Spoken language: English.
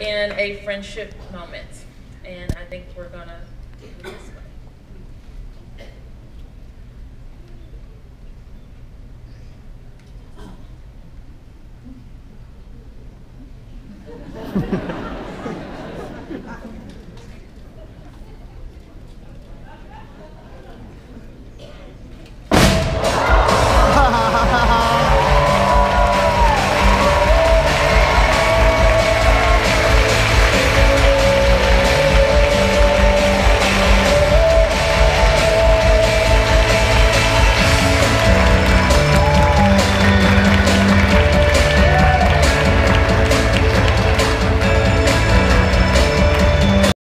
in a friendship moment. And I think we're going to do it this way.